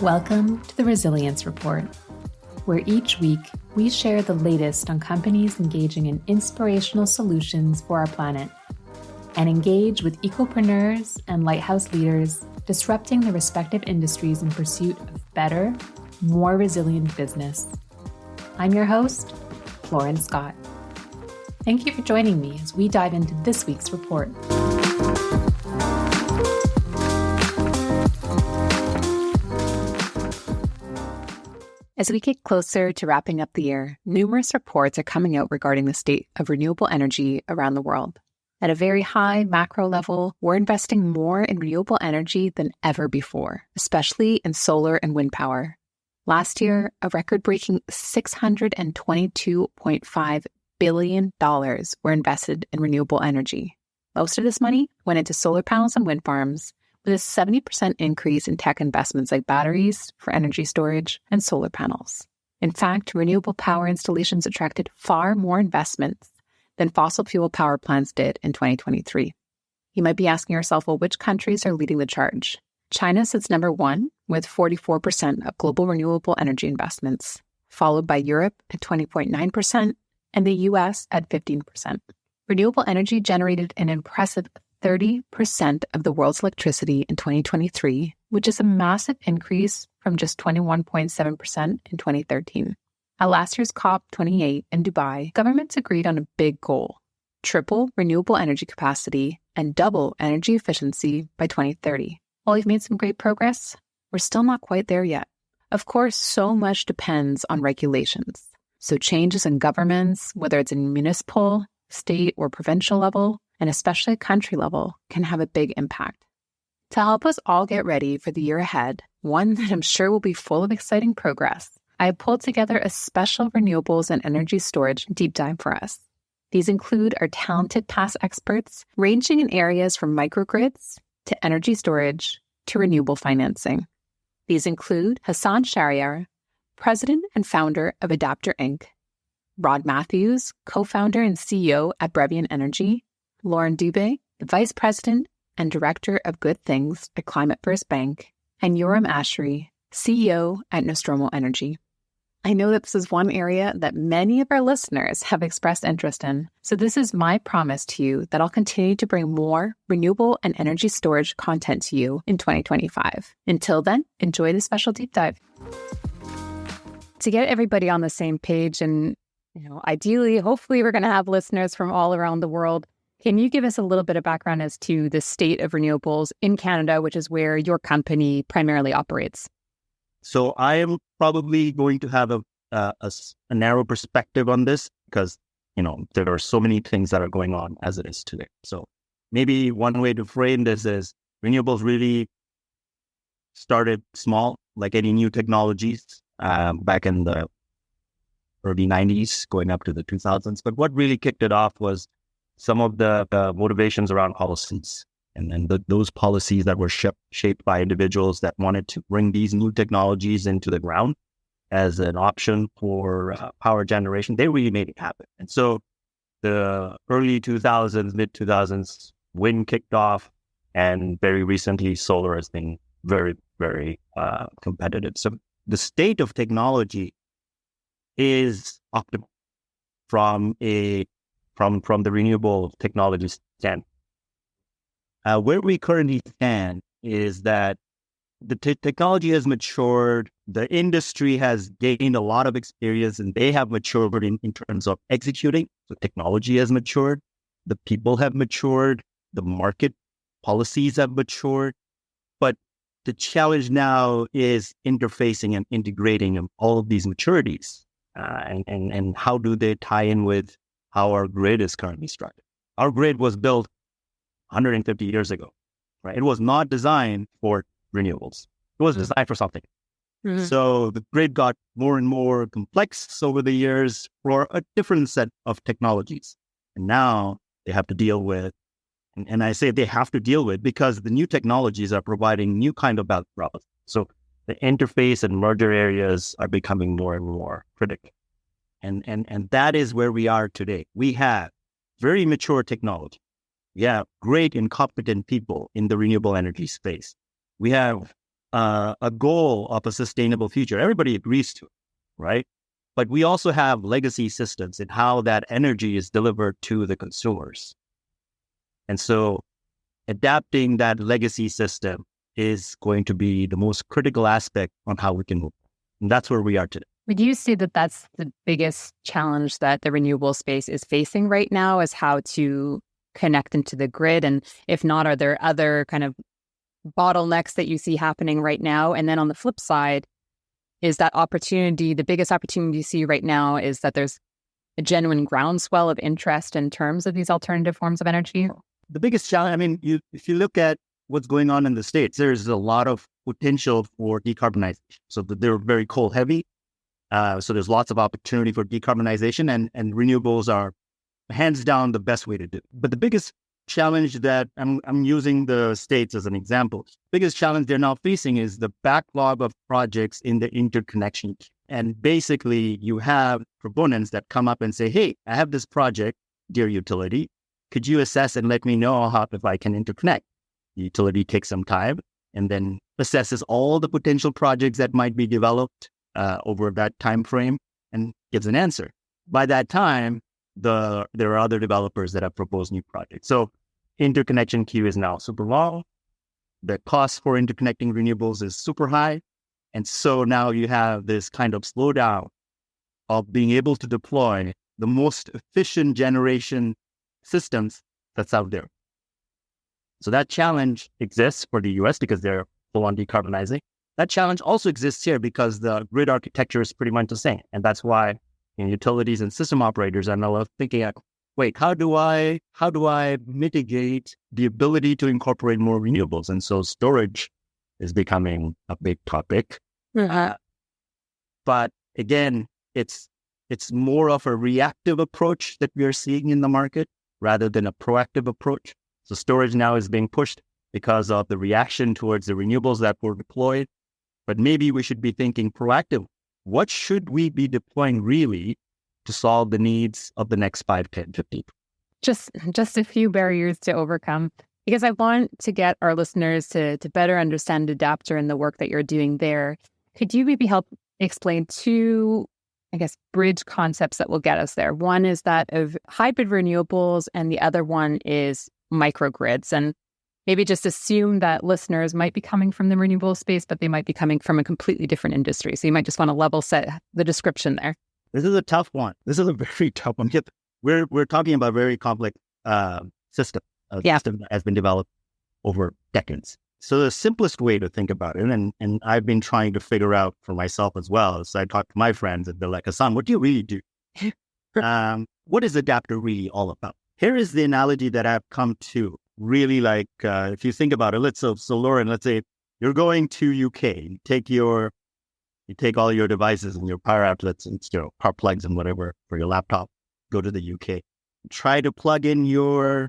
Welcome to the Resilience Report, where each week we share the latest on companies engaging in inspirational solutions for our planet and engage with ecopreneurs and lighthouse leaders disrupting their respective industries in pursuit of better, more resilient business. I'm your host, Florence Scott. Thank you for joining me as we dive into this week's report. As we get closer to wrapping up the year, numerous reports are coming out regarding the state of renewable energy around the world. At a very high macro level, we're investing more in renewable energy than ever before, especially in solar and wind power. Last year, a record-breaking $622.5 billion were invested in renewable energy. Most of this money went into solar panels and wind farms, with a 70% increase in tech investments like batteries for energy storage and solar panels. In fact, renewable power installations attracted far more investments than fossil fuel power plants did in 2023. You might be asking yourself, well, which countries are leading the charge? China sits number one with 44% of global renewable energy investments, followed by Europe at 20.9% and the US at 15%. Renewable energy generated an impressive 30% of the world's electricity in 2023, which is a massive increase from just 21.7% in 2013. At last year's COP28 in Dubai, governments agreed on a big goal: triple renewable energy capacity and double energy efficiency by 2030. While we've made some great progress, we're still not quite there yet. Of course, so much depends on regulations. So changes in governments, whether it's in municipal, state, or provincial level, and especially country level, can have a big impact. To help us all get ready for the year ahead, one that I'm sure will be full of exciting progress, I have pulled together a special renewables and energy storage deep dive for us. These include our talented past experts, ranging in areas from microgrids to energy storage to renewable financing. These include Hassan Shahryar, president and founder of Adapter Inc., Rod Matthews, co-founder and CEO at Brevian Energy, Lauren Dubé, the Vice President and Director of Good Things at Climate First Bank, and Yoram Ashri, CEO at Nostromo Energy. I know that this is one area that many of our listeners have expressed interest in, so this is my promise to you that I'll continue to bring more renewable and energy storage content to you in 2025. Until then, enjoy the special deep dive. To get everybody on the same page and, ideally, hopefully we're going to have listeners from all around the world. Can you give us a little bit of background as to the state of renewables in Canada, which is where your company primarily operates? So I am probably going to have a narrow perspective on this because, there are so many things that are going on as it is today. So maybe one way to frame this is renewables really started small, like any new technologies, back in the early 90s, going up to the 2000s. But what really kicked it off was some of the motivations around policies, and then those policies that were shaped by individuals that wanted to bring these new technologies into the ground as an option for power generation. They really made it happen. And so the early 2000s, mid 2000s, wind kicked off, and very recently solar has been very, very competitive. So the state of technology is optimal from the renewable technology standpoint. Where we currently stand is that the technology has matured, the industry has gained a lot of experience, and they have matured in terms of executing. So technology has matured, the people have matured, the market policies have matured. But the challenge now is interfacing and integrating all of these maturities, and how do they tie in with how our grid is currently structured. Our grid was built 150 years ago, right? It was not designed for renewables. It was designed for something. Mm-hmm. So the grid got more and more complex over the years for a different set of technologies. And now they have to deal with, and I say they have to deal with because the new technologies are providing new kind of value propositions. So the interface and merger areas are becoming more and more critical. And that is where we are today. We have very mature technology. We have great and competent people in the renewable energy space. We have a goal of a sustainable future. Everybody agrees to it, right? But we also have legacy systems in how that energy is delivered to the consumers. And so adapting that legacy system is going to be the most critical aspect on how we can move. And that's where we are today. Would you say that that's the biggest challenge that the renewable space is facing right now, is how to connect into the grid? And if not, are there other kind of bottlenecks that you see happening right now? And then on the flip side, is that opportunity, the biggest opportunity you see right now is that there's a genuine groundswell of interest in terms of these alternative forms of energy? The biggest challenge, I mean, if you look at what's going on in the States, there's a lot of potential for decarbonization. So they're very coal heavy. So there's lots of opportunity for decarbonization, and renewables are hands down the best way to do it. But the biggest challenge that I'm using the States as an example, biggest challenge they're now facing is the backlog of projects in the interconnection queue. And basically you have proponents that come up and say, hey, I have this project, dear utility. Could you assess and let me know if I can interconnect? The utility takes some time and then assesses all the potential projects that might be developed over that time frame and gives an answer. By that time, there are other developers that have proposed new projects. So interconnection queue is now super long. The cost for interconnecting renewables is super high. And so now you have this kind of slowdown of being able to deploy the most efficient generation systems that's out there. So that challenge exists for the US because they're full on decarbonizing. That challenge also exists here because the grid architecture is pretty much the same. And that's why utilities and system operators are now thinking, wait, how do I mitigate the ability to incorporate more renewables? And so storage is becoming a big topic. Mm-hmm. But again, it's more of a reactive approach that we are seeing in the market rather than a proactive approach. So storage now is being pushed because of the reaction towards the renewables that were deployed. But maybe we should be thinking proactive. What should we be deploying really to solve the needs of the next 5, 10, 15? Just a few barriers to overcome, because I want to get our listeners to better understand Adapter and the work that you're doing there. Could you maybe help explain two, bridge concepts that will get us there? One is that of hybrid renewables, and the other one is microgrids. And maybe just assume that listeners might be coming from the renewable space, but they might be coming from a completely different industry. So you might just want to level set the description there. This is a tough one. This is a very tough one. We're talking about very complex system. System that has been developed over decades. So the simplest way to think about it, and I've been trying to figure out for myself as well, so I talk to my friends and they're like, Hassan, what do you really do? What is Adapter really all about? Here is the analogy that I've come to really like. If you think about it, so Lauren, let's say you're going to UK, you take all your devices and your power outlets and power plugs and whatever for your laptop, go to the UK, try to plug in your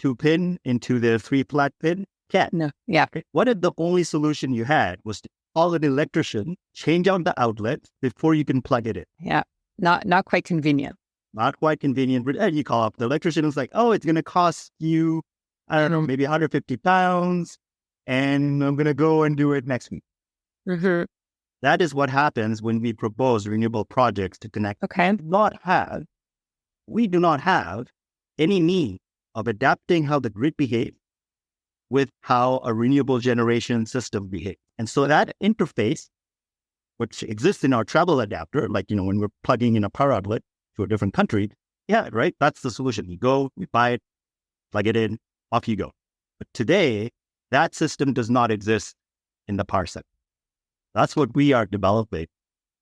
2-pin into the 3-plat pin. Can't. No. Yeah. What if the only solution you had was to call an electrician, change out the outlet before you can plug it in? Yeah. Not quite convenient. Not quite convenient. But you call up the electrician, it's like, oh, it's going to cost you, I don't know, maybe 150 pounds, and I'm going to go and do it next week. Mm-hmm. That is what happens when we propose renewable projects to connect. Okay. We do not have any need of adapting how the grid behaves with how a renewable generation system behaves. And so that interface, which exists in our travel adapter, like, when we're plugging in a power outlet to a different country, right? That's the solution. You go, you buy it, plug it in, off you go. But today, that system does not exist in the power sector. That's what we are developing.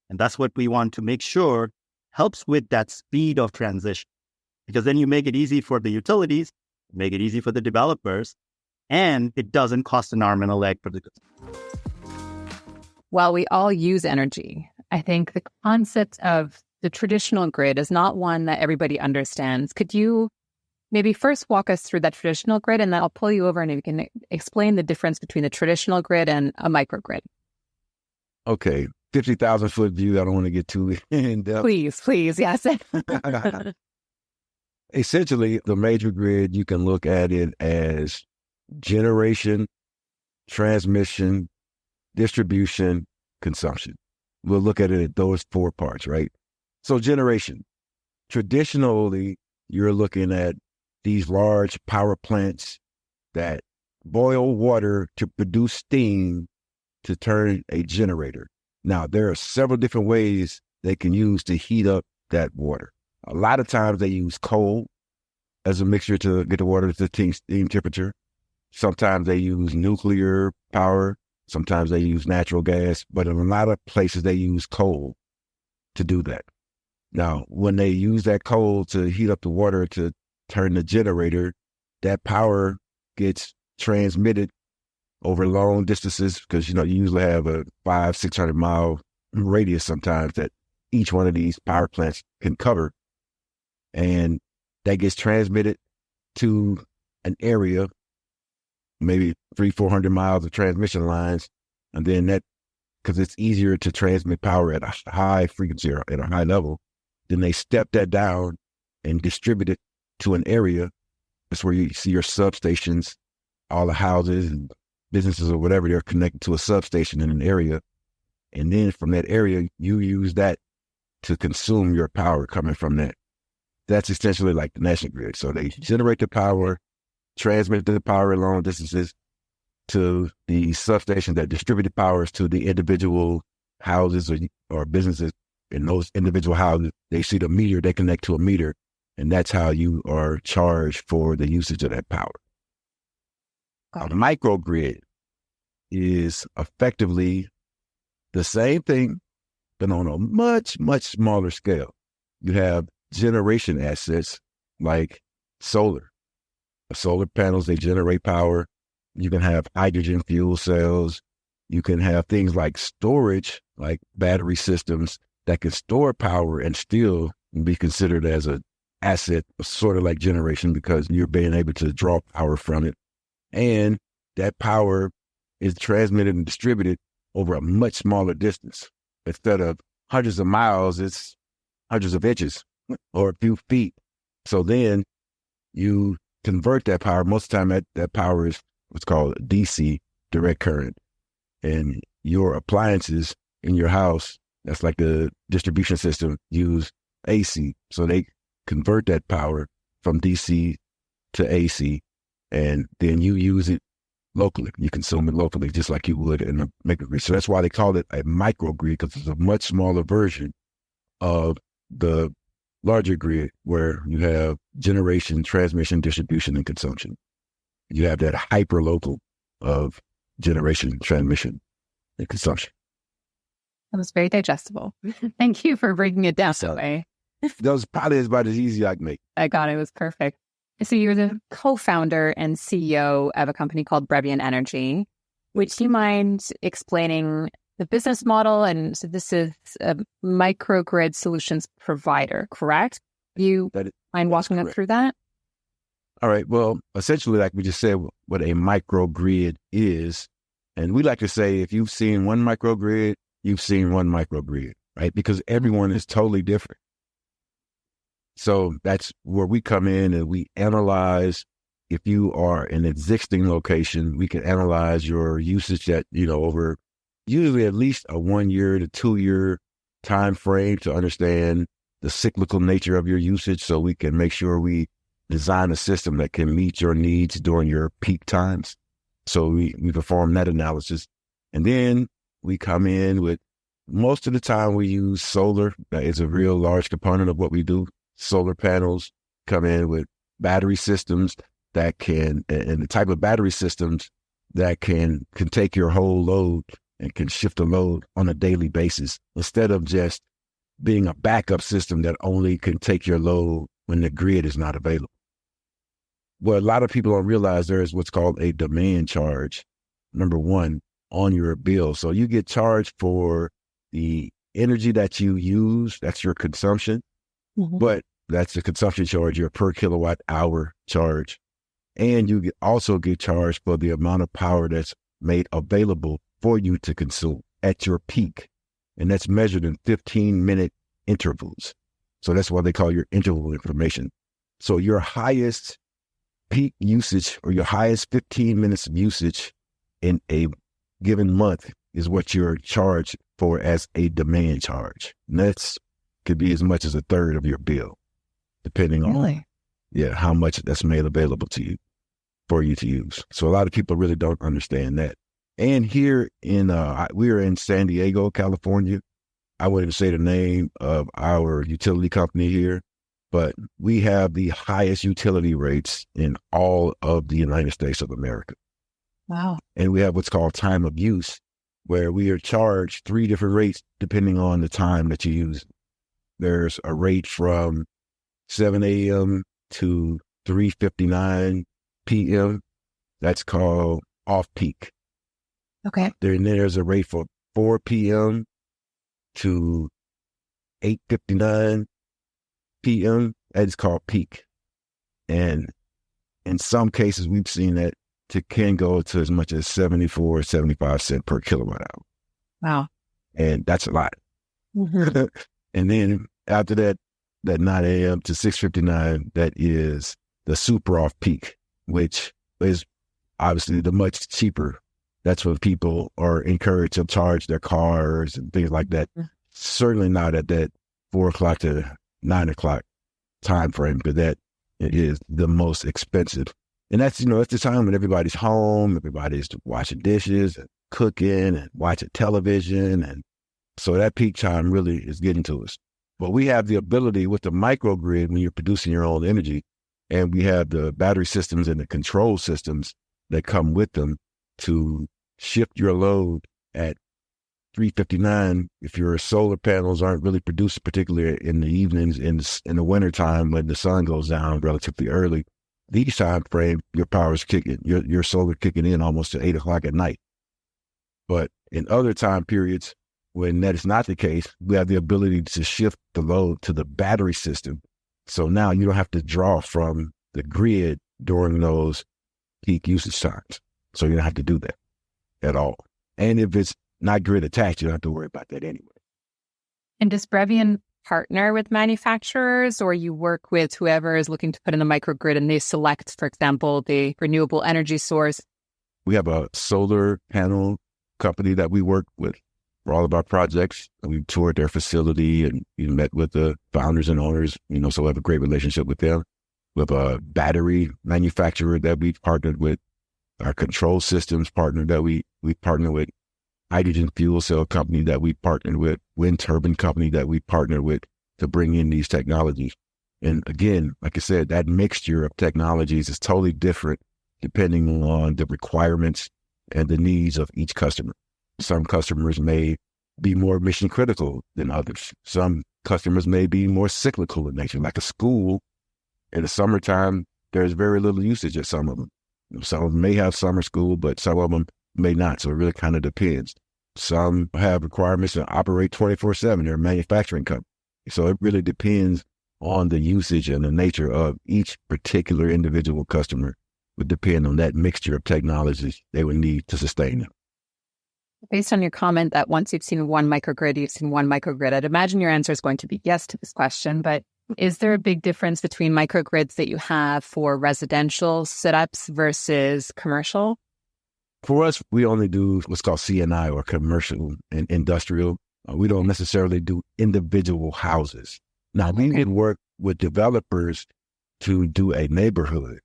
And that's what we want to make sure helps with that speed of transition. Because then you make it easy for the utilities, make it easy for the developers, and it doesn't cost an arm and a leg for the consumer. Well, we all use energy. I think the concept of the traditional grid is not one that everybody understands. Could you maybe first walk us through that traditional grid, and then I'll pull you over and you can explain the difference between the traditional grid and a microgrid? Okay, 50,000 foot view. I don't want to get too in depth. Please, yes. Essentially, the major grid, you can look at it as generation, transmission, distribution, consumption. We'll look at it at those 4 parts, right? So generation. Traditionally, you're looking at these large power plants that boil water to produce steam to turn a generator. Now, there are several different ways they can use to heat up that water. A lot of times they use coal as a mixture to get the water to steam temperature. Sometimes they use nuclear power. Sometimes they use natural gas. But in a lot of places, they use coal to do that. Now, when they use that coal to heat up the water to turn the generator, that power gets transmitted over long distances because, you usually have a 500-600 mile radius sometimes that each one of these power plants can cover. And that gets transmitted to an area, maybe 300-400 miles of transmission lines. And then that, because it's easier to transmit power at a high frequency or at a high level, then they step that down and distribute it to an area. That's where you see your substations, all the houses and businesses or whatever, they're connected to a substation in an area. And then from that area, you use that to consume your power coming from that. That's essentially like the national grid. So they generate the power, transmit the power long distances to the substation that distributed powers to the individual houses or businesses. In those individual houses, they see the meter, they connect to a meter, and that's how you are charged for the usage of that power. A microgrid is effectively the same thing, but on a much, much smaller scale. You have generation assets like solar. Solar panels, they generate power. You can have hydrogen fuel cells. You can have things like storage, like battery systems that can store power and still be considered as an asset, sort of like generation, because you're being able to draw power from it. And that power is transmitted and distributed over a much smaller distance. Instead of hundreds of miles, it's hundreds of inches or a few feet. So then you convert that power. Most of the time that power is what's called DC, direct current. And your appliances in your house, that's like the distribution system, use AC. So they convert that power from DC to AC, and then you use it locally. You consume it locally, just like you would in a microgrid. So that's why they call it a microgrid, because it's a much smaller version of the larger grid where you have generation, transmission, distribution, and consumption. You have that hyper local of generation, transmission, and consumption. That was very digestible. Thank you for breaking it down that way. That was probably about as easy as I can make. I got it. It was perfect. So you're the co-founder and CEO of a company called Brevian Energy. Would you mind explaining the business model? And so this is a microgrid solutions provider, correct? You mind walking us through that? All right. Well, essentially, like we just said, what a microgrid is. And we like to say, if you've seen one microgrid, you've seen one microgrid, right? Because everyone is totally different. So that's where we come in and we analyze. If you are an existing location, we can analyze your usage at, over usually at least a 1 year to 2 year time frame to understand the cyclical nature of your usage. So we can make sure we design a system that can meet your needs during your peak times. So we perform that analysis. And then we come in with, most of the time we use solar. That is a real large component of what we do. Solar panels come in with battery systems that can, and the type of battery systems that can take your whole load and can shift the load on a daily basis, instead of just being a backup system that only can take your load when the grid is not available. What a lot of people don't realize, there is what's called a demand charge, number one, on your bill. So you get charged for the energy that you use, that's your consumption, but that's the consumption charge, your per kilowatt hour charge. And you also get charged for the amount of power that's made available for you to consume at your peak. And that's measured in 15-minute intervals. So that's why they call your interval information. So your highest peak usage, or your highest 15 minutes of usage in a given month, is what you're charged for as a demand charge. And that's could be as much as a third of your bill, depending on how much that's made available to you for you to use. So a lot of people really don't understand that. And here in we're in San Diego, California. I wouldn't say the name of our utility company here, but we have the highest utility rates in all of the United States of America. Wow. And we have what's called time of use, where we are charged 3 different rates depending on the time that you use. There's a rate from 7 a.m. to 3:59 p.m. That's called off-peak. Okay. Then there's a rate for 4 p.m. to 8:59 p.m. That is called peak. And in some cases, we've seen that can go to as much as 74, 75 cents per kilowatt hour. Wow. And that's a lot. Mm-hmm. And then after that 9 a.m. to 6:59, that is the super off peak, which is obviously the much cheaper. That's when people are encouraged to charge their cars and things like that. Mm-hmm. Certainly not at that 4 o'clock to 9 o'clock time frame, because that is the most expensive. And that's, it's the time when everybody's home, everybody's washing dishes and cooking and watching television. And so that peak time really is getting to us. But we have the ability with the microgrid, when you're producing your own energy, and we have the battery systems and the control systems that come with them to shift your load at 3:59. If your solar panels aren't really produced, particularly in the evenings, in the wintertime when the sun goes down relatively early, these time frame, your power is kicking, your solar kicking in almost to 8 o'clock at night. But in other time periods, when that is not the case, we have the ability to shift the load to the battery system. So now you don't have to draw from the grid during those peak usage times. So you don't have to do that at all. And if it's not grid attached, you don't have to worry about that anyway. And does Brevian partner with manufacturers, or you work with whoever is looking to put in the microgrid and they select, for example, the renewable energy source? We have a solar panel company that we work with for all of our projects. We toured their facility and we met with the founders and owners, so we have a great relationship with them. We have a battery manufacturer that we've partnered with, our control systems partner that we partner with, hydrogen fuel cell company that we partnered with, wind turbine company that we partnered with to bring in these technologies. And again, like I said, that mixture of technologies is totally different depending on the requirements and the needs of each customer. Some customers may be more mission critical than others. Some customers may be more cyclical in nature, like a school. In the summertime, there's very little usage at some of them. Some of them may have summer school, but some of them may not. So it really kind of depends. Some have requirements to operate 24/7. They're a manufacturing company. So it really depends on the usage and the nature of each particular individual customer. Would depend on that mixture of technologies they would need to sustain them. Based on your comment that once you've seen one microgrid, you've seen one microgrid, I'd imagine your answer is going to be yes to this question, but is there a big difference between microgrids that you have for residential setups versus commercial? For us, we only do what's called C&I, or commercial and industrial. We don't necessarily do individual houses. Now, we would work with developers to do a neighborhood,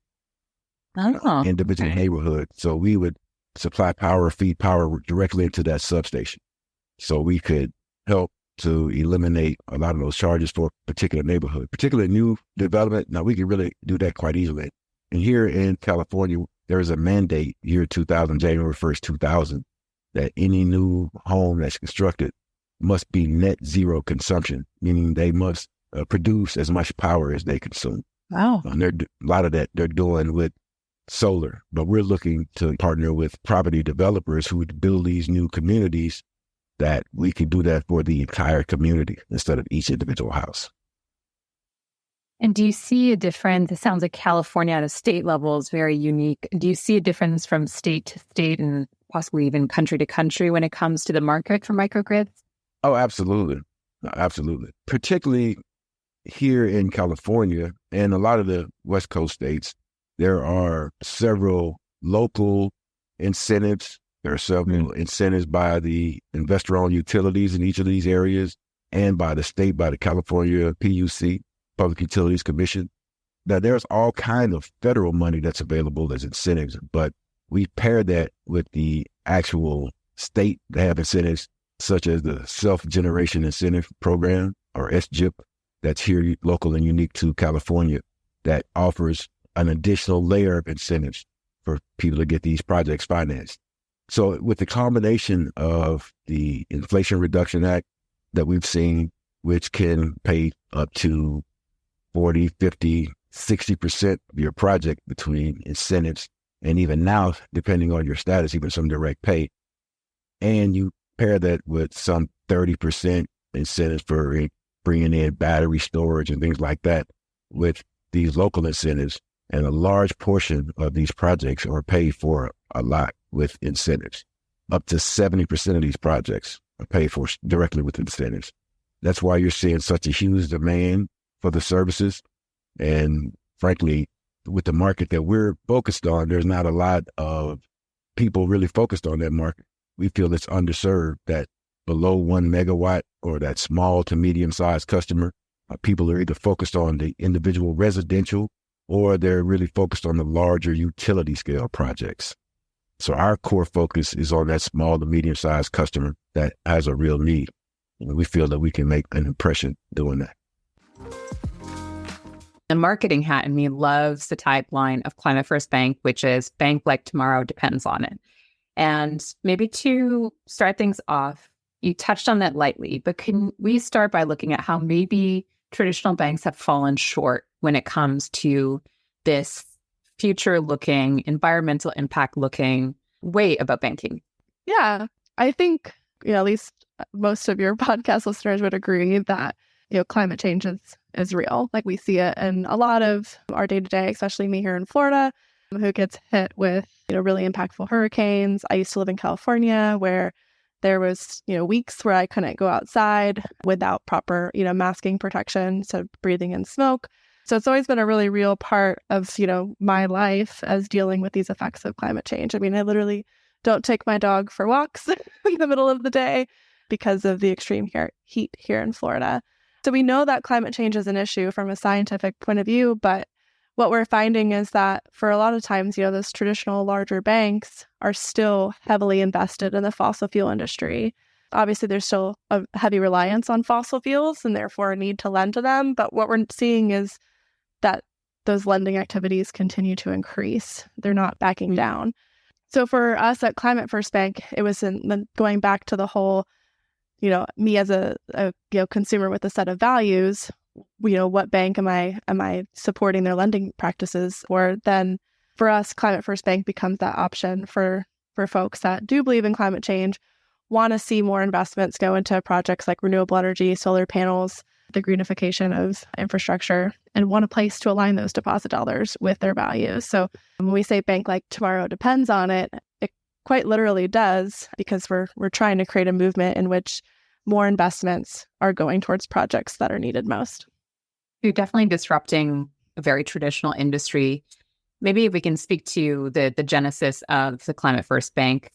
individual neighborhood. So we would supply power, feed power directly into that substation. So we could help to eliminate a lot of those charges for a particular neighborhood, particularly new development. Now, we can really do that quite easily. And here in California, there is a mandate year 2000, January 1st, 2000, that any new home that's constructed must be net zero consumption, meaning they must produce as much power as they consume. Wow. And a lot of that they're doing with solar, but we're looking to partner with property developers who would build these new communities that we can do that for the entire community instead of each individual house. And do you see a difference? It sounds like California at a state level is very unique. Do you see a difference from state to state and possibly even country to country when it comes to the market for microgrids? Oh, absolutely. Absolutely. Particularly here in California and a lot of the West Coast states, there are several local incentives There are several incentives by the investor-owned utilities in each of these areas and by the state, by the California PUC, Public Utilities Commission. Now, there's all kind of federal money that's available as incentives, but we pair that with the actual state that have incentives, such as the Self-Generation Incentive Program, or SGIP, that's here local and unique to California, that offers an additional layer of incentives for people to get these projects financed. So with the combination of the Inflation Reduction Act that we've seen, which can pay up to 40, 50, 60% of your project between incentives, and even now, depending on your status, even some direct pay, and you pair that with some 30% incentives for bringing in battery storage and things like that with these local incentives, and a large portion of these projects are paid for a lot with incentives. Up to 70% of these projects are paid for directly with incentives. That's why you're seeing such a huge demand for the services. And frankly, with the market that we're focused on, there's not a lot of people really focused on that market. We feel it's underserved, that below 1 megawatt or that small to medium-sized customer, people are either focused on the individual residential or they're really focused on the larger utility scale projects. So our core focus is on that small to medium-sized customer that has a real need. And we feel that we can make an impression doing that. The marketing hat in me loves the tagline of Climate First Bank, which is "Bank like tomorrow depends on it." And maybe to start things off, you touched on that lightly, but can we start by looking at how maybe traditional banks have fallen short when it comes to this future-looking, environmental impact-looking way about banking? Yeah, I think, at least most of your podcast listeners would agree that, climate change is real. Like, we see it in a lot of our day-to-day, especially me here in Florida, who gets hit with, really impactful hurricanes. I used to live in California, where there was, weeks where I couldn't go outside without proper, masking protection, so breathing in smoke. So it's always been a really real part of, my life as dealing with these effects of climate change. I mean, I literally don't take my dog for walks in the middle of the day because of the extreme heat here in Florida. So we know that climate change is an issue from a scientific point of view, but what we're finding is that for a lot of times, those traditional larger banks are still heavily invested in the fossil fuel industry. Obviously, there's still a heavy reliance on fossil fuels and therefore a need to lend to them. But what we're seeing is that those lending activities continue to increase. They're not backing down. So for us at Climate First Bank, it was going back to the whole, me as a consumer with a set of values, what bank am I supporting their lending practices? Or then for us, Climate First Bank becomes that option for folks that do believe in climate change, want to see more investments go into projects like renewable energy, solar panels, the greenification of infrastructure, and want a place to align those deposit dollars with their values. So when we say bank like tomorrow depends on it, it quite literally does, because we're trying to create a movement in which more investments are going towards projects that are needed most. You're definitely disrupting a very traditional industry. Maybe if we can speak to the genesis of the Climate First Bank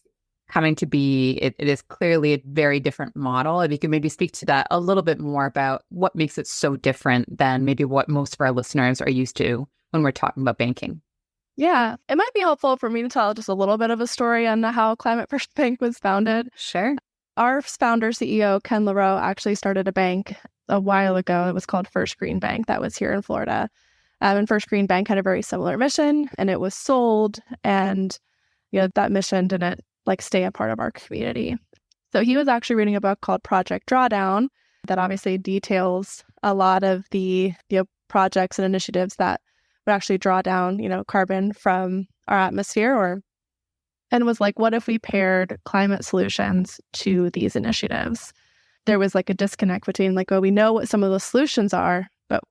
coming to be, it is clearly a very different model. If you could maybe speak to that a little bit more about what makes it so different than maybe what most of our listeners are used to when we're talking about banking. Yeah, it might be helpful for me to tell just a little bit of a story on how Climate First Bank was founded. Sure. Our founder, CEO, Ken LaRoe, actually started a bank a while ago. It was called First Green Bank. That was here in Florida. And First Green Bank had a very similar mission, and it was sold. And that mission didn't stay a part of our community. So he was actually reading a book called Project Drawdown that obviously details a lot of the projects and initiatives that would actually draw down carbon from our atmosphere, and was like, what if we paired climate solutions to these initiatives? There was a disconnect between we know what some of those solutions are, but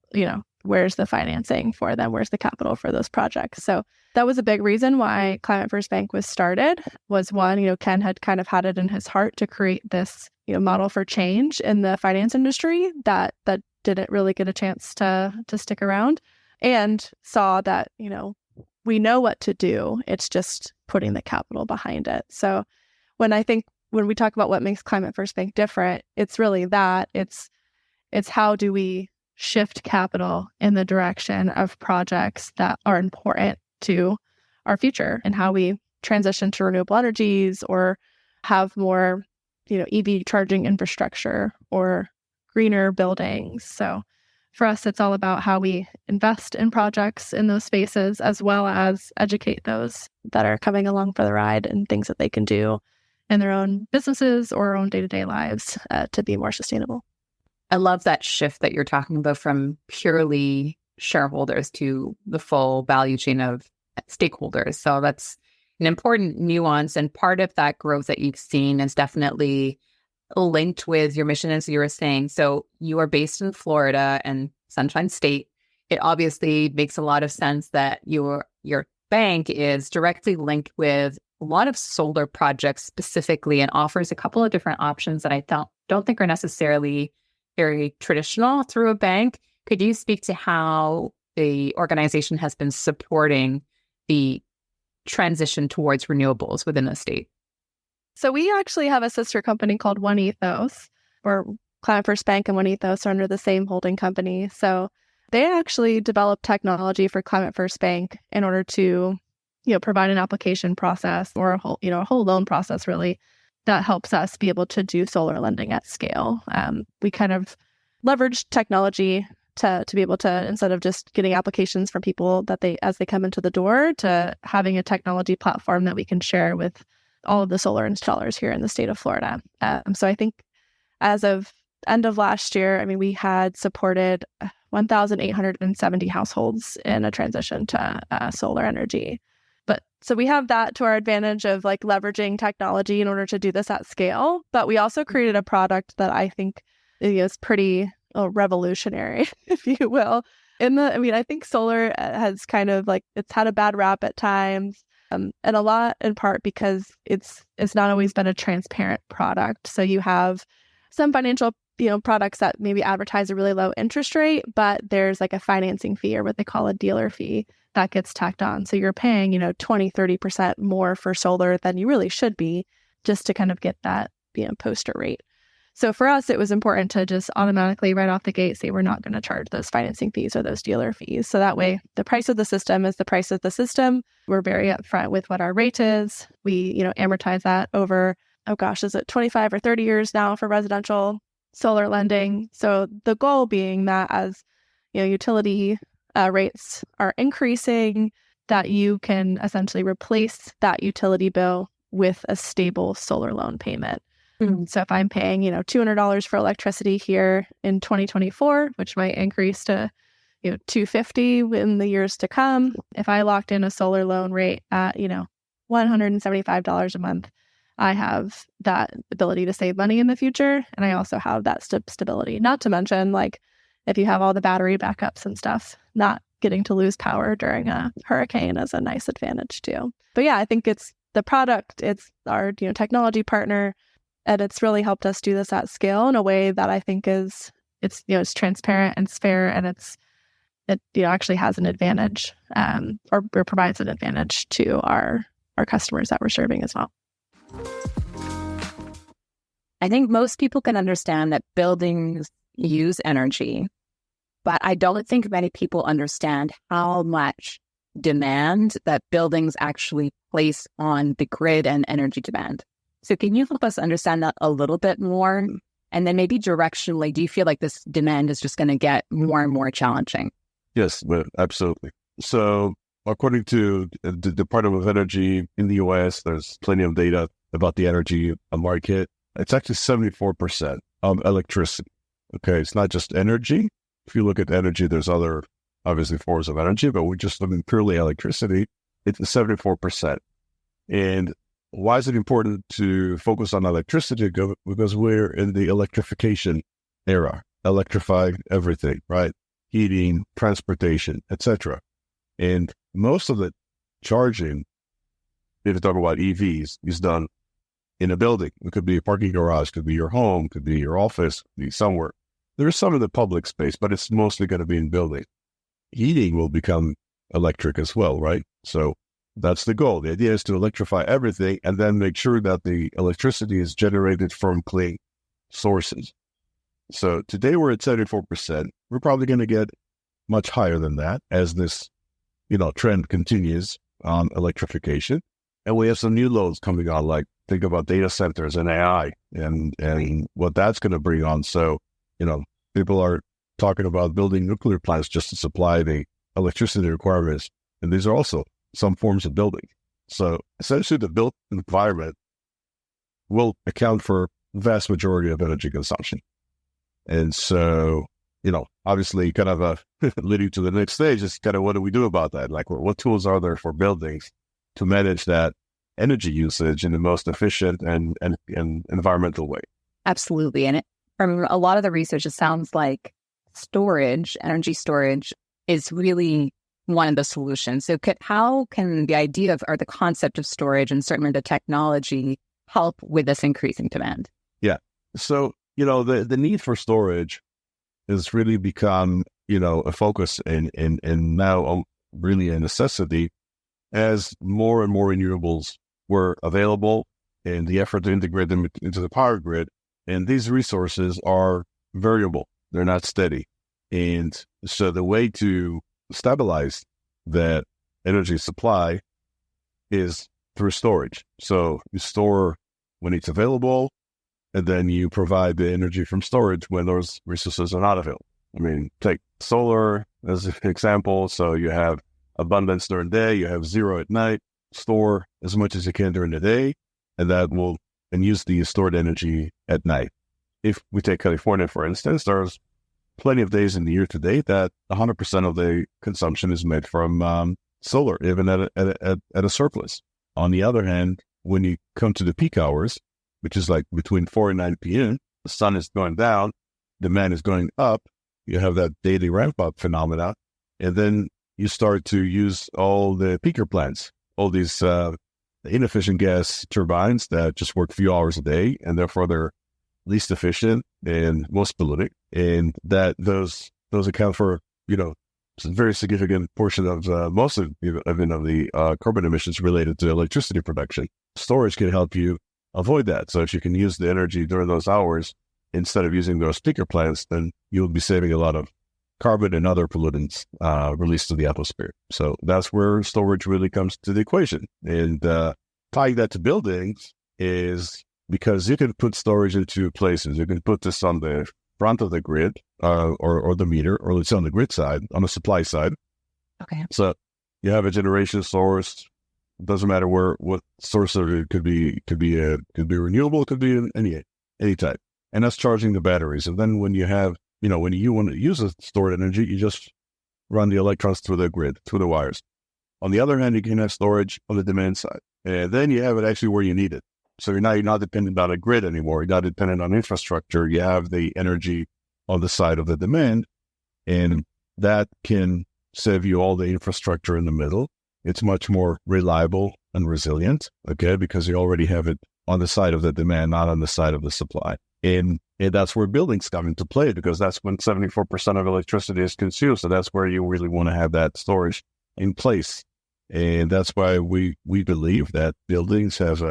where's the financing for them? Where's the capital for those projects? So that was a big reason why Climate First Bank was started. Was one, Ken had kind of had it in his heart to create this model for change in the finance industry that didn't really get a chance to stick around, and saw that we know what to do. It's just putting the capital behind it. So when we talk about what makes Climate First Bank different, it's really that. It's how do we shift capital in the direction of projects that are important to our future, and how we transition to renewable energies or have more, EV charging infrastructure or greener buildings. So for us, it's all about how we invest in projects in those spaces, as well as educate those that are coming along for the ride and things that they can do in their own businesses or own day-to-day lives to be more sustainable. I love that shift that you're talking about from purely shareholders to the full value chain of stakeholders. So that's an important nuance. And part of that growth that you've seen is definitely linked with your mission, as you were saying. So you are based in Florida and Sunshine State. It obviously makes a lot of sense that your bank is directly linked with a lot of solar projects specifically, and offers a couple of different options that I don't think are necessarily very traditional through a bank. Could you speak to how the organization has been supporting the transition towards renewables within the state? So we actually have a sister company called One Ethos, where Climate First Bank and One Ethos are under the same holding company. So they actually developed technology for Climate First Bank in order to, provide an application process or a whole loan process really that helps us be able to do solar lending at scale. We kind of leveraged technology to be able to, instead of just getting applications from people as they come into the door, to having a technology platform that we can share with all of the solar installers here in the state of Florida. So I think as of end of last year, we had supported 1,870 households in a transition to solar energy. So we have that to our advantage of leveraging technology in order to do this at scale. But we also created a product that I think is pretty revolutionary, if you will. I think solar has kind of it's had a bad rap at times, and a lot in part because it's not always been a transparent product. So you have some financial products that maybe advertise a really low interest rate, but there's a financing fee, or what they call a dealer fee, that gets tacked on. So you're paying, 20-30% more for solar than you really should be, just to kind of get that, poster rate. So for us, it was important to just automatically right off the gate say we're not going to charge those financing fees or those dealer fees. So that way, the price of the system is the price of the system. We're very upfront with what our rate is. We, amortize that over, is it 25 or 30 years now for residential solar lending? So the goal being that as, utility rates are increasing, that you can essentially replace that utility bill with a stable solar loan payment. Mm-hmm. So if I'm paying, $200 for electricity here in 2024, which might increase to, $250 in the years to come, if I locked in a solar loan rate at, $175 a month, I have that ability to save money in the future. And I also have that stability, not to mention if you have all the battery backups and stuff, not getting to lose power during a hurricane is a nice advantage too. But yeah, I think it's the product, it's our technology partner, and it's really helped us do this at scale in a way that I think it's transparent and it's fair, and it actually has an advantage or provides an advantage to our customers that we're serving as well. I think most people can understand that buildings use energy, but I don't think many people understand how much demand that buildings actually place on the grid and energy demand. So can you help us understand that a little bit more? And then maybe directionally, do you feel like this demand is just going to get more and more challenging? Yes, absolutely. So according to the Department of Energy in the US, there's plenty of data about the energy market. It's actually 74% of electricity. Okay, it's not just energy. If you look at energy, there's other, obviously, forms of energy, but we're just looking purely electricity. It's 74%. And why is it important to focus on electricity? Because we're in the electrification era, electrifying everything, right? Heating, transportation, etc. And most of the charging, if you talk about EVs, is done in a building. It could be a parking garage, could be your home, could be your office, could be somewhere. There is some in the public space, but it's mostly going to be in buildings. Heating will become electric as well, right? So That's the goal. The idea is to electrify everything and then make sure that the electricity is generated from clean sources. So today we're at 74%. We're probably going to get much higher than that as this, trend continues on electrification. And we have some new loads coming on, like think about data centers and AI and what that's going to bring on. So, people are talking about building nuclear plants just to supply the electricity requirements. And these are also some forms of building. So essentially the built environment will account for the vast majority of energy consumption. And so, obviously kind of leading to the next stage is kind of what do we do about that? Like what tools are there for buildings to manage that energy usage in the most efficient and environmental way? Absolutely. And from a lot of the research, it sounds like storage, energy storage, is really one of the solutions. So how can the idea of, or the concept of storage and certainly the technology help with this increasing demand? Yeah. So, the need for storage has really become, a focus and now really a necessity as more and more renewables were available and the effort to integrate them into the power grid. And these resources are variable. They're not steady. And so the way to stabilize that energy supply is through storage. So you store when it's available, and then you provide the energy from storage when those resources are not available. I mean, take solar as an example. So you have abundance during the day, you have zero at night, store as much as you can during the day, and use the stored energy at night. If we take California, for instance, there's plenty of days in the year to date that 100% of the consumption is made from solar, even at a surplus. On the other hand, when you come to the peak hours, which is like between 4 and 9 p.m., the sun is going down, demand is going up, you have that daily ramp-up phenomena, and then you start to use all the peaker plants, all these inefficient gas turbines that just work a few hours a day, and therefore they're least efficient and most polluting, and that those account for a very significant portion of most of the carbon emissions related to electricity production. Storage can help you avoid that. So if you can use the energy during those hours instead of using those peaker plants, then you'll be saving a lot of carbon and other pollutants released to the atmosphere. So that's where storage really comes to the equation. And tying that to buildings is because you can put storage in two places. You can put this on the front of the grid or the meter, or let's say on the grid side, on the supply side. Okay. So you have a generation source. Doesn't matter what source of it could be renewable, could be any type. And that's charging the batteries. And then when you have, when you want to use the stored energy, you just run the electrons through the grid, through the wires. On the other hand, you can have storage on the demand side. And then you have it actually where you need it. So you're not dependent on a grid anymore. You're not dependent on infrastructure. You have the energy on the side of the demand, and that can save you all the infrastructure in the middle. It's much more reliable and resilient, okay, because you already have it on the side of the demand, not on the side of the supply. And that's where buildings come into play, because that's when 74% of electricity is consumed. So that's where you really want to have that storage in place. And that's why we believe that buildings have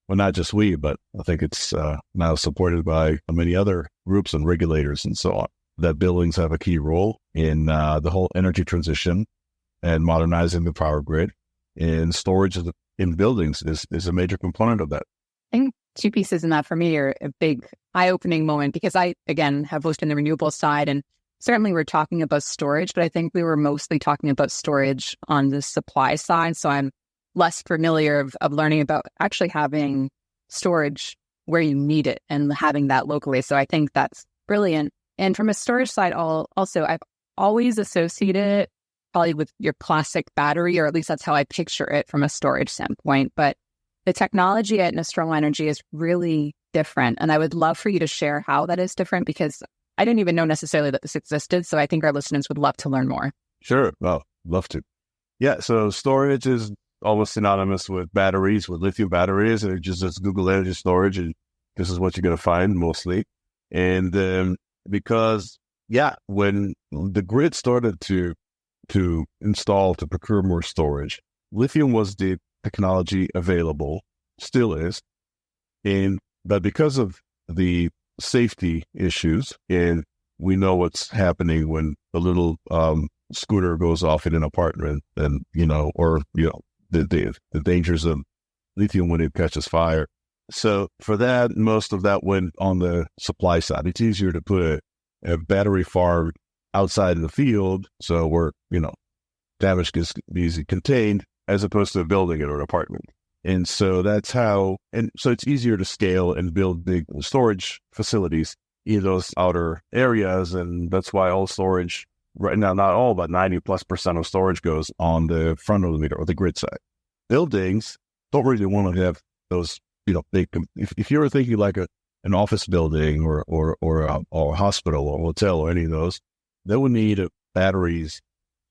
not just we, but I think it's now supported by many other groups and regulators and so on, that buildings have a key role in the whole energy transition and modernizing the power grid. And storage in buildings is a major component of that. I think two pieces in that for me are a big eye-opening moment, because I, again, have worked in the renewable side, and certainly we're talking about storage, but I think we were mostly talking about storage on the supply side. So I'm less familiar of learning about actually having storage where you need it and having that locally. So I think that's brilliant. And from a storage side, also, I've always associated it probably with your classic battery, or at least that's how I picture it from a storage standpoint. But the technology at Nostromo Energy is really different. And I would love for you to share how that is different, because I didn't even know necessarily that this existed. So I think our listeners would love to learn more. Sure. Well, love to. Yeah. So storage is almost synonymous with batteries, with lithium batteries, and just Google energy storage, and this is what you're going to find mostly. And because, when the grid started to procure more storage, lithium was the technology available, still is, but because of the safety issues, and we know what's happening when a little scooter goes off in an apartment, and the dangers of lithium when it catches fire. So for that, most of that went on the supply side. It's easier to put a battery farm outside of the field, so where damage gets easily contained, as opposed to building it or an apartment. And so that's how, and so it's easier to scale and build big storage facilities in those outer areas. And that's why all storage right now, not all, but 90+% of storage goes on the front of the meter or the grid side. Buildings don't really want to have those, big, if you were thinking like an office building or a hospital or hotel or any of those, they would need batteries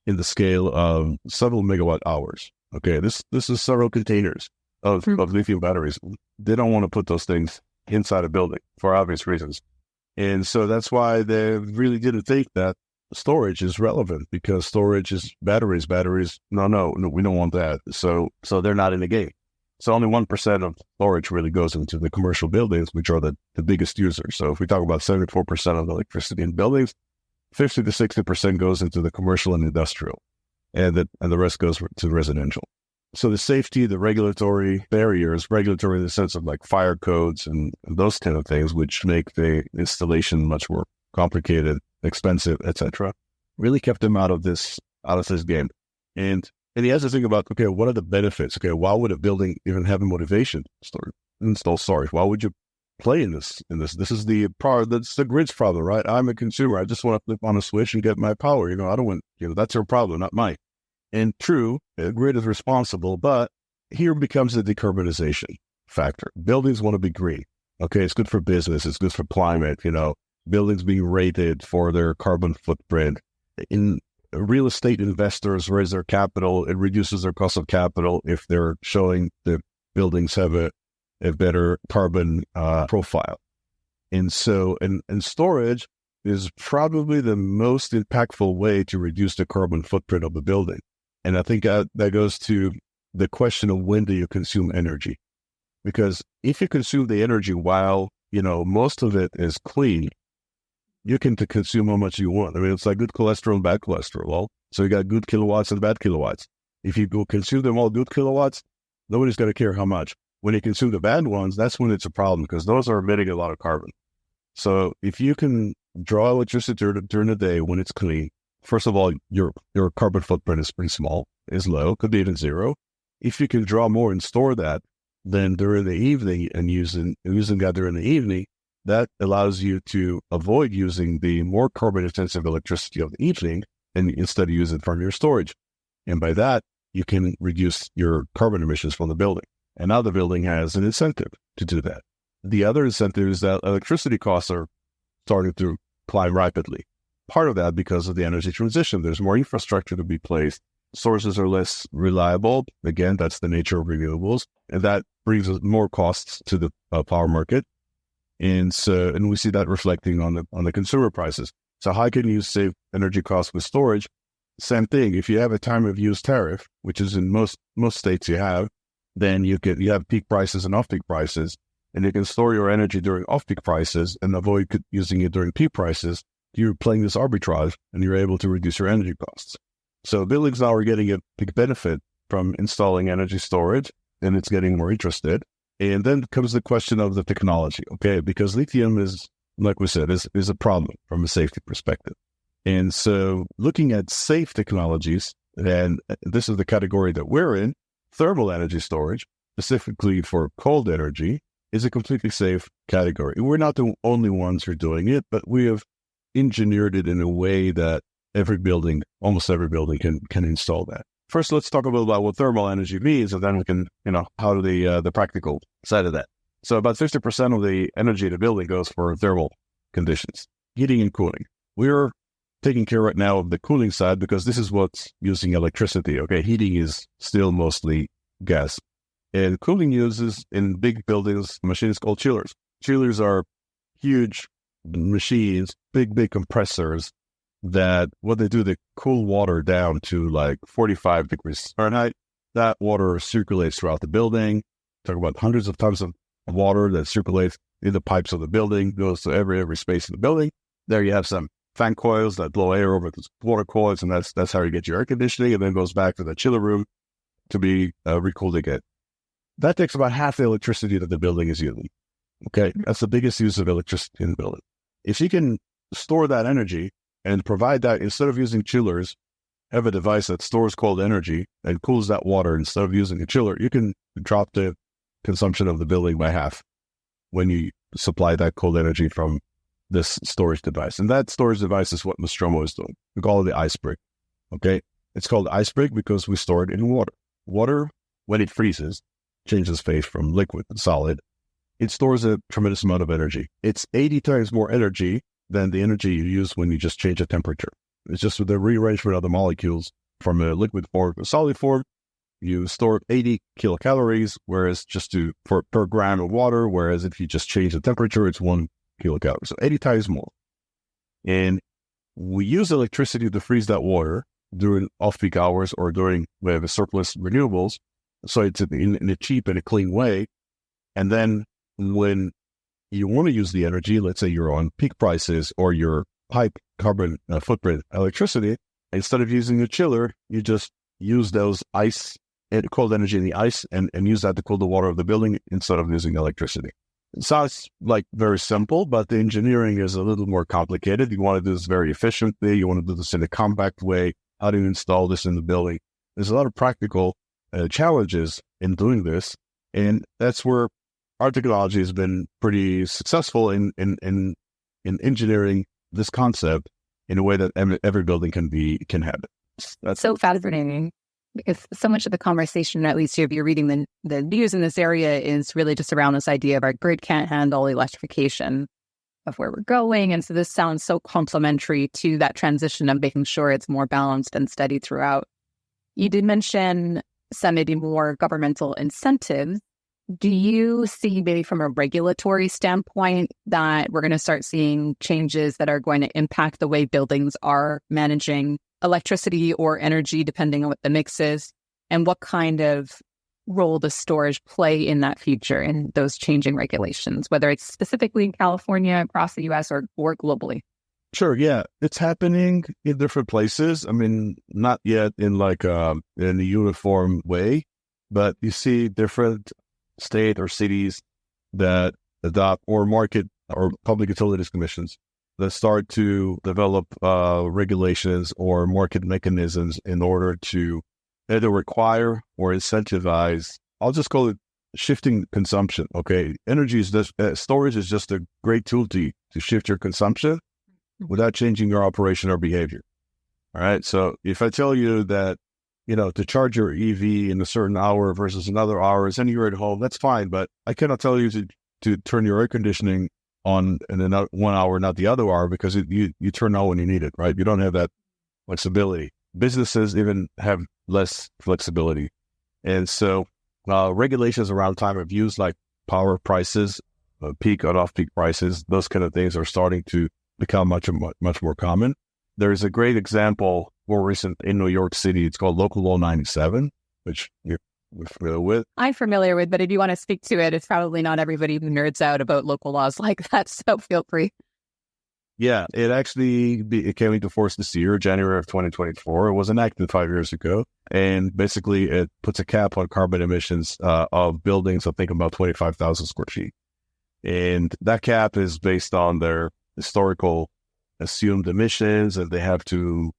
in the scale of several megawatt hours. Okay, this is several containers of lithium batteries. They don't want to put those things inside a building for obvious reasons. And so that's why they really didn't think that storage is relevant, because storage is batteries. No, we don't want that. So they're not in the game. So only 1% of storage really goes into the commercial buildings, which are the biggest users. So if we talk about 74% of the electricity in buildings, 50 to 60% goes into the commercial and industrial, and the rest goes to residential. So the safety, the regulatory barriers, regulatory in the sense of like fire codes and those kind of things, which make the installation much more complicated, expensive, etc., really kept them out of this game. And he has to think about, okay, what are the benefits? Okay, why would a building even have a motivation to install storage? Why would you play in this? This is the problem. That's the grid's problem, right? I'm a consumer. I just want to flip on a switch and get my power. I don't want, that's your problem, not mine. And true, the grid is responsible, but here becomes the decarbonization factor. Buildings want to be green. Okay, it's good for business. It's good for climate. Buildings being rated for their carbon footprint. In real estate investors raise their capital, it reduces their cost of capital if they're showing the buildings have a better carbon profile. And so, and storage is probably the most impactful way to reduce the carbon footprint of the building. And I think that goes to the question of when do you consume energy? Because if you consume the energy while, most of it is clean, you can consume how much you want. I mean, it's like good cholesterol and bad cholesterol. Well, so you got good kilowatts and bad kilowatts. If you go consume them all good kilowatts, nobody's going to care how much. When you consume the bad ones, that's when it's a problem, because those are emitting a lot of carbon. So if you can draw electricity during the day when it's clean, first of all, your carbon footprint is pretty small, is low, could be even zero. If you can draw more and store that, then during the evening and using that during the evening, that allows you to avoid using the more carbon-intensive electricity of the evening, and instead use it from your storage. And by that, you can reduce your carbon emissions from the building. And now the building has an incentive to do that. The other incentive is that electricity costs are starting to climb rapidly. Part of that because of the energy transition. There's more infrastructure to be placed. Sources are less reliable. Again, that's the nature of renewables. And that brings more costs to the power market. And we see that reflecting on the consumer prices. So how can you save energy costs with storage? Same thing. If you have a time of use tariff, which is in most states you have, then you have peak prices and off-peak prices, and you can store your energy during off-peak prices and avoid using it during peak prices. You're playing this arbitrage, and you're able to reduce your energy costs. So buildings now are getting a big benefit from installing energy storage, and it's getting more interested. And then comes the question of the technology, okay? Because lithium is, like we said, is a problem from a safety perspective. And so looking at safe technologies, and this is the category that we're in, thermal energy storage, specifically for cold energy, is a completely safe category. We're not the only ones who are doing it, but we have engineered it in a way that almost every building can install that. First, let's talk a little about what thermal energy means, and then we can, how do the practical side of that. So about 50% of the energy in a building goes for thermal conditions, heating and cooling. We're taking care right now of the cooling side because this is what's using electricity. Okay, heating is still mostly gas. And cooling uses in big buildings machines called chillers. Chillers are huge machines, big compressors that what they do, they cool water down to like 45 degrees Fahrenheit, that water circulates throughout the building. Talk about hundreds of tons of water that circulates in the pipes of the building, goes to every space in the building. There you have some fan coils that blow air over the water coils, and that's how you get your air conditioning, and then goes back to the chiller room to be recooled again. That takes about half the electricity that the building is using. Okay, that's the biggest use of electricity in the building. If you can store that energy and provide that, instead of using chillers, have a device that stores cold energy and cools that water instead of using a chiller, you can drop the consumption of the building by half when you supply that cold energy from this storage device. And that storage device is what Nostromo is doing. We call it the icebrick. Okay, it's called icebrick because we store it in water. Water, when it freezes, changes phase from liquid to solid. It stores a tremendous amount of energy. It's 80 times more energy than the energy you use when you just change the temperature. It's just with the rearrangement of the molecules from a liquid form to a solid form, you store 80 kilocalories, whereas per gram of water, whereas if you just change the temperature, it's 1 kilocalorie. So 80 times more. And we use electricity to freeze that water during off-peak hours or during we have a surplus renewables. So it's in a cheap and a clean way. And then when you want to use the energy, let's say you're on peak prices or your pipe carbon footprint electricity, instead of using a chiller, you just use those ice and cold energy in the ice and use that to cool the water of the building instead of using electricity. It sounds like very simple, but the engineering is a little more complicated. You want to do this very efficiently. You want to do this in a compact way. How do you install this in the building? There's a lot of practical challenges in doing this. And that's where our technology has been pretty successful in engineering this concept in a way that every building can have it. That's so fascinating, because so much of the conversation, at least if you're reading the news in this area, is really just around this idea of our grid can't handle electrification of where we're going. And so this sounds so complementary to that transition of making sure it's more balanced and steady throughout. You did mention some maybe more governmental incentives. Do you see maybe from a regulatory standpoint that we're going to start seeing changes that are going to impact the way buildings are managing electricity or energy, depending on what the mix is? And what kind of role does storage play in that future, in those changing regulations, whether it's specifically in California, across the U.S., or globally? Sure, yeah. It's happening in different places. I mean, not yet in in a uniform way, but you see different state or cities that adopt, or market or public utilities commissions that start to develop regulations or market mechanisms in order to either require or incentivize, I'll just call it shifting consumption. Okay, energy is just, storage is just a great tool to shift your consumption without changing your operation or behavior. All right, so if I tell you that, to charge your EV in a certain hour versus another hour, and you're at home, that's fine. But I cannot tell you to turn your air conditioning on in another 1 hour, not the other hour, because you turn on when you need it, right? You don't have that flexibility. Businesses even have less flexibility. And so regulations around time of use, like power prices, peak and off-peak prices, those kind of things are starting to become much more common. There's a great example more recent in New York City. It's called Local Law 97, which you're familiar with. I'm familiar with, but if you want to speak to it, it's probably not everybody who nerds out about local laws like that, so feel free. Yeah, it came into force this year, January of 2024. It was enacted 5 years ago, and basically it puts a cap on carbon emissions of buildings, I think about 25,000 square feet. And that cap is based on their historical assumed emissions, and they have to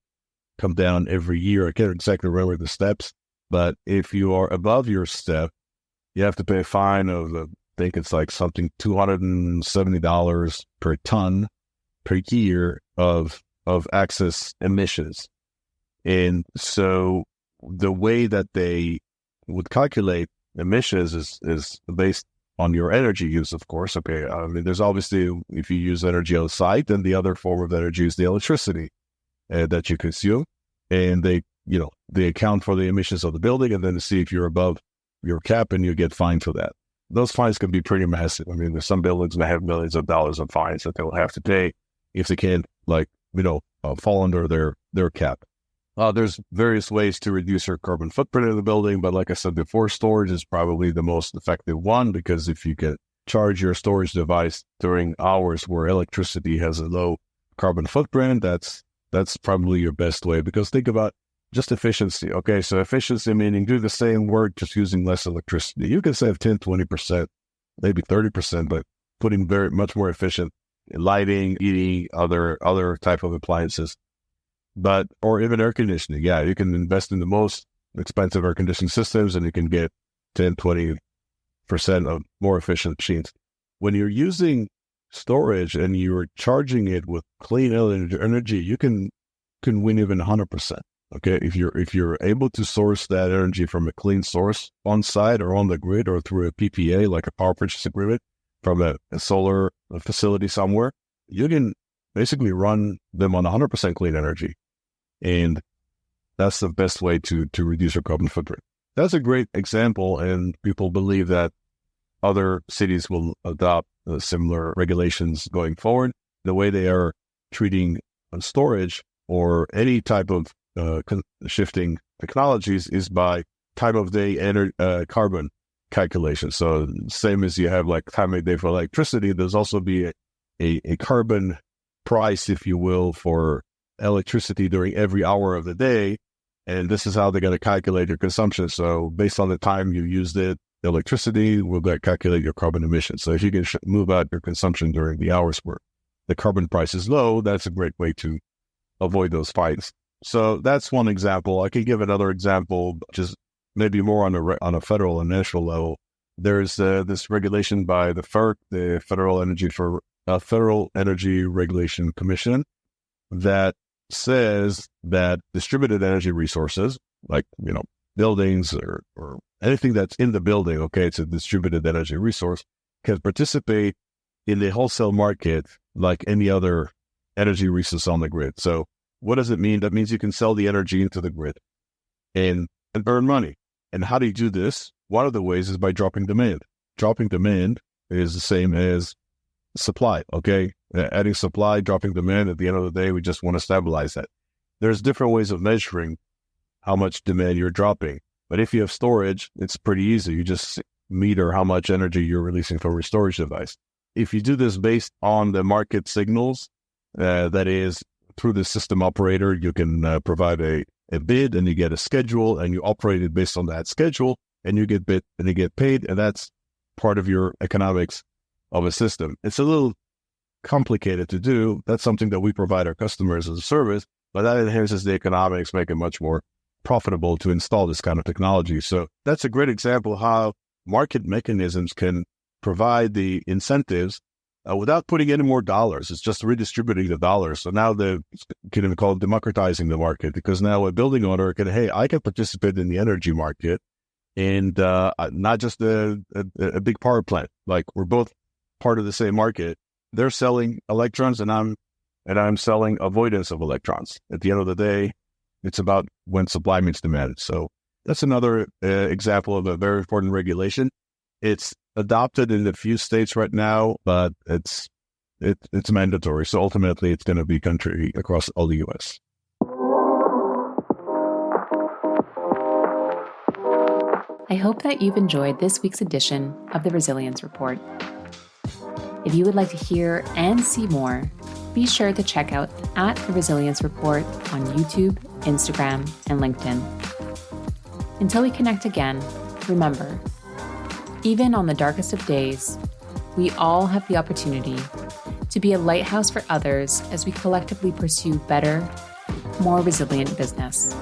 come down every year. I can't exactly remember the steps, but if you are above your step, you have to pay a fine of, I think it's like something $270 per ton per year of excess emissions. And so the way that they would calculate emissions is based on your energy use, of course. Okay, I mean, there's obviously, if you use energy on site, then the other form of energy is the electricity that you consume. And they account for the emissions of the building, and then to see if you're above your cap, and you get fined for that. Those fines can be pretty massive. I mean, there's some buildings that have millions of dollars of fines that they'll have to pay if they can't, fall under their cap. There's various ways to reduce your carbon footprint in the building, but like I said before, storage is probably the most effective one, because if you can charge your storage device during hours where electricity has a low carbon footprint, that's probably your best way. Because think about just efficiency. Okay, so efficiency meaning do the same work just using less electricity. You can save 10, 20%, maybe 30%, but putting very much more efficient lighting, heating, other type of appliances. Or even air conditioning. Yeah, you can invest in the most expensive air conditioning systems and you can get 10, 20% of more efficient machines. When you're using storage and you're charging it with clean energy, you can win even 100%. Okay, if you're able to source that energy from a clean source on site or on the grid or through a PPA, like a power purchase agreement from a solar facility somewhere, you can basically run them on 100% clean energy. And that's the best way to reduce your carbon footprint. That's a great example, and people believe that other cities will adopt similar regulations going forward. The way they are treating storage or any type of shifting technologies is by time of day carbon calculation. So same as you have like time of day for electricity, there's also be a carbon price, if you will, for electricity during every hour of the day. And this is how they're going to calculate your consumption. So based on the time you used it, the electricity will calculate your carbon emissions. So if you can move out your consumption during the hours where the carbon price is low, that's a great way to avoid those fights. So that's one example. I could give another example, just maybe more on a federal and national level. There's this regulation by the FERC, the Federal Energy Regulation Commission, that says that distributed energy resources, like, buildings or anything that's in the building, okay, it's a distributed energy resource, can participate in the wholesale market like any other energy resource on the grid. So what does it mean? That means you can sell the energy into the grid and earn money. And how do you do this? One of the ways is by dropping demand. Dropping demand is the same as supply, okay? Adding supply, dropping demand. At the end of the day, we just want to stabilize that. There's different ways of measuring how much demand you're dropping. But if you have storage, it's pretty easy. You just meter how much energy you're releasing from your storage device. If you do this based on the market signals, that is through the system operator, you can provide a bid and you get a schedule and you operate it based on that schedule and you get bid and you get paid. And that's part of your economics of a system. It's a little complicated to do. That's something that we provide our customers as a service, but that enhances the economics, make it much more profitable to install this kind of technology. So that's a great example of how market mechanisms can provide the incentives without putting any more dollars. It's just redistributing the dollars. So now they can even call it democratizing the market, because now a building owner can, hey, I can participate in the energy market and not just a big power plant. Like, we're both part of the same market. They're selling electrons and I'm selling avoidance of electrons. At the end of the day, it's about when supply meets demand. So that's another example of a very important regulation. It's adopted in a few states right now, but it's mandatory. So ultimately, it's going to be country across all the U.S. I hope that you've enjoyed this week's edition of the Resilience Report. If you would like to hear and see more, be sure to check out @The Resilience Report on YouTube, Instagram, and LinkedIn. Until we connect again, remember, even on the darkest of days, we all have the opportunity to be a lighthouse for others as we collectively pursue better, more resilient business.